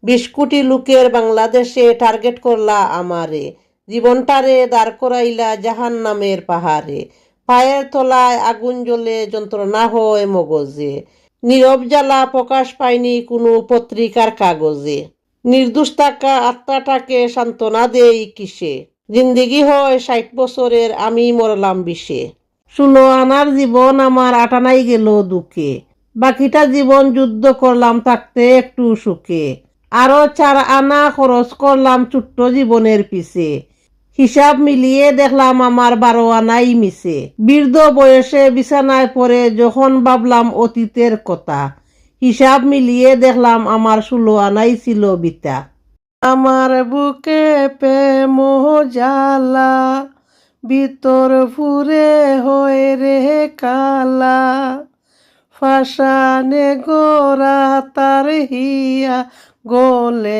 ২০ কোটি লোকের বাংলাদেশে টার্গেট করলা আমারে, জীবনটারে দাঁড় করাইলা জাহান্নামের পাহাড়ে, পায়ের তলায় আগুন জ্বলে যন্ত্রণা হয় মগজে, নীরব জ্বালা প্রকাশ পায়নি কোনো পত্রিকার কাগজে, নির্দোষ থাকা আত্মাটাকে সান্ত্বনা দেই কিসে, জিন্দেগি হয় ৬০ বছরের, আমি মরলাম ২০-এ। ১৬ আনার জীবন আমার আটানাই গেল দুঃখে, বাকিটা জীবন যুদ্ধ করলাম থাকতে একটু সুখে, আরো ৪ আনা খরচ করলাম ছোট্ট জীবনের পিছে, হিসাব মিলিয়ে দেখলাম আমার ১২ আনাই মিছে। বৃদ্ধ বয়সে বিছানায় পড়ে যখন ভাবলাম অতীতের কথা, হিসাব মিলিয়ে দেখলাম আমার ১৬ আনাই ছিল বিতা। আমার বুকে প্রেম জ্বালা, ভিতর ফুরে হয়ে রে কালা, ফাসানে গোরা তার হিয়া গলে